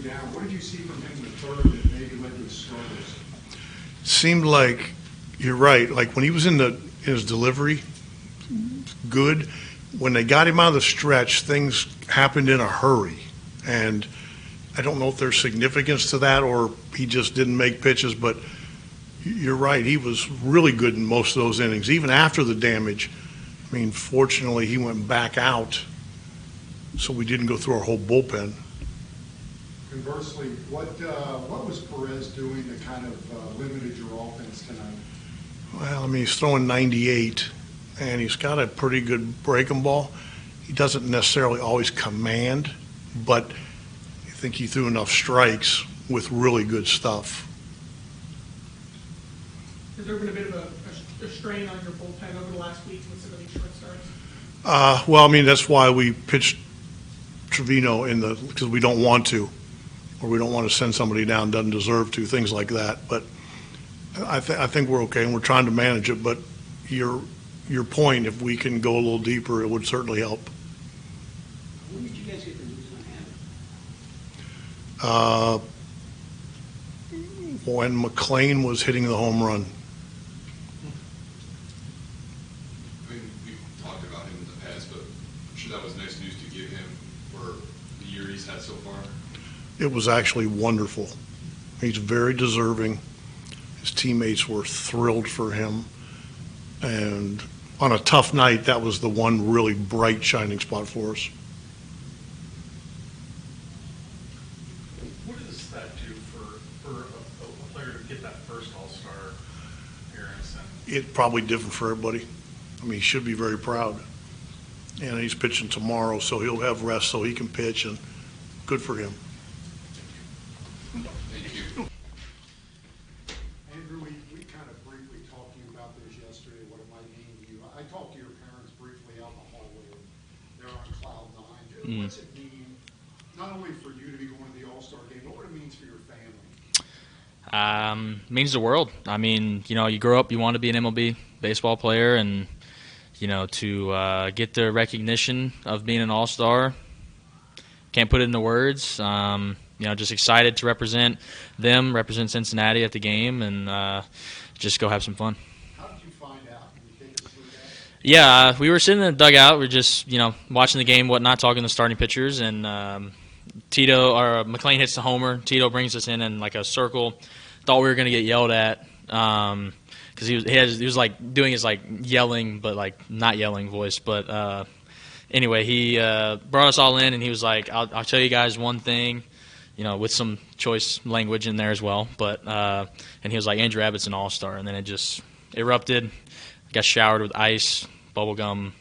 down. What did you see from him in the third that maybe led to his struggles? Seemed like, you're right, like when he was in his delivery, good. When they got him out of the stretch, things happened in a hurry. And I don't know if there's significance to that or he just didn't make pitches, but you're right, he was really good in most of those innings. Even after the damage, I mean, fortunately, he went back out, so we didn't go through our whole bullpen. Conversely, what was Perez doing that kind of limited your offense tonight? Well, I mean, he's throwing 98, and he's got a pretty good breaking ball. He doesn't necessarily always command, but I think he threw enough strikes with really good stuff. Has there been a bit of a strain on your bullpen over the last week with some of these short starts? Well, I mean, that's why we pitched Trevino because we don't want to, or we don't want to send somebody down doesn't deserve to, things like that. But I think we're okay, and we're trying to manage it. But your point, if we can go a little deeper, it would certainly help. When did you guys get the news on Abbott? When McLean was hitting the home run. I mean, we've talked about him in the past, but I'm sure that was nice news to give him for the year he's had so far. It was actually wonderful. He's very deserving. His teammates were thrilled for him. And on a tough night, that was the one really bright, shining spot for us. What does that do for a player to get that first All-Star appearance? It's probably different for everybody. I mean, he should be very proud. And he's pitching tomorrow, so he'll have rest so he can pitch, and good for him. Thank you. Andrew, we kind of briefly talked to you about this yesterday, what it might mean to you. I talked to your parents briefly out in the hallway, and they're on cloud nine. What's it mean, not only for you to be going to the All-Star game, but what it means for your family? Means the world. I mean, you grow up, you want to be an MLB baseball player, and to get the recognition of being an all-star, can't put it into words. Just excited to represent Cincinnati at the game, and just go have some fun. How did you find out? Can you take us through that? Yeah, we were sitting in the dugout. We were just, watching the game, whatnot, talking to the starting pitchers, and McLean hits the homer. Tito brings us in like a circle. Thought we were going to get yelled at. Because he was like doing his like yelling but like not yelling voice. But anyway, he brought us all in, and he was like, "I'll tell you guys one thing," with some choice language in there as well. But and he was like, "Andrew Abbott's an all-star," and then it just erupted. Got showered with ice, bubble gum,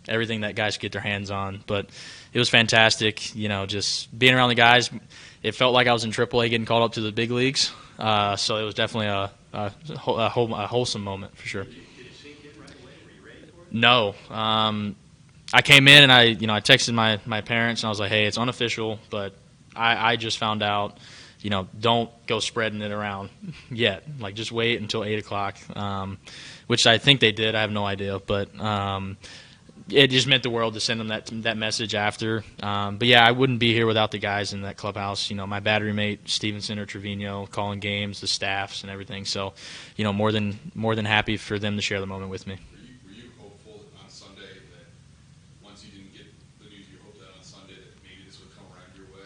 everything that guys get their hands on. But it was fantastic. Just being around the guys. It felt like I was in AAA getting called up to the big leagues. So it was definitely a wholesome moment for sure. Did it sink in right away? Were you ready for it? No. I came in and I texted my parents, and I was like, hey, it's unofficial, but I just found out, don't go spreading it around yet. Like, just wait until 8 o'clock, which I think they did. I have no idea. But it just meant the world to send them that message after. But yeah, I wouldn't be here without the guys in that clubhouse. My battery mate Stevenson or Trevino calling games, the staffs and everything. So, more than happy for them to share the moment with me. Were you hopeful on Sunday that once you didn't get the news, you hoped that on Sunday that maybe this would come around your way?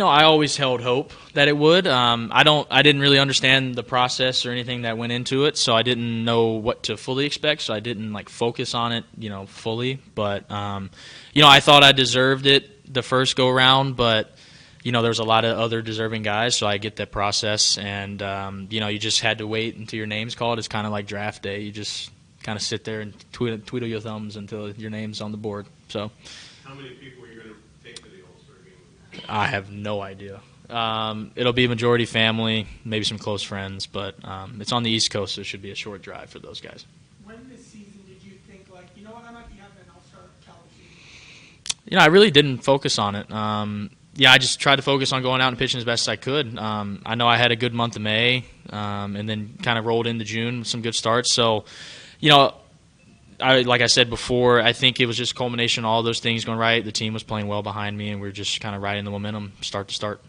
I always held hope that it would. I didn't really understand the process or anything that went into it, so I didn't know what to fully expect. So I didn't focus on it, fully. But I thought I deserved it the first go round, but there was a lot of other deserving guys, so I get that process. And you just had to wait until your name's called. It's kind of like draft day. You just kind of sit there and twiddle your thumbs until your name's on the board. So. How many people are you going to take to the All-Star game? I have no idea. It'll be a majority family, maybe some close friends, but it's on the East Coast, so it should be a short drive for those guys. When this season did you think, I might be having an all-star caliber season? I really didn't focus on it. I just tried to focus on going out and pitching as best as I could. I know I had a good month of May, and then kind of rolled into June with some good starts. So, like I said before, I think it was just a culmination of all those things going right. The team was playing well behind me, and we were just kind of riding the momentum start to start.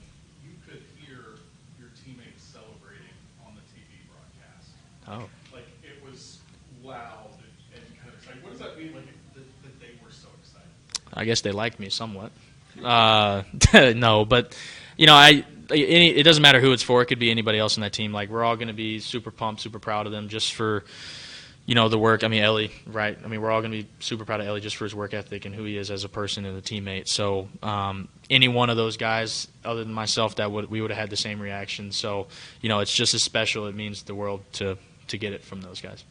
Oh. Like, it was loud and kind of exciting. What does that mean, like, that they were so excited? I guess they like me somewhat. No, but it doesn't matter who it's for. It could be anybody else on that team. Like, we're all going to be super pumped, super proud of them just for, the work. I mean, Ellie, right? I mean, we're all going to be super proud of Ellie just for his work ethic and who he is as a person and a teammate. So, any one of those guys, other than myself, we would have had the same reaction. So, it's just as special. It means the world to get it from those guys.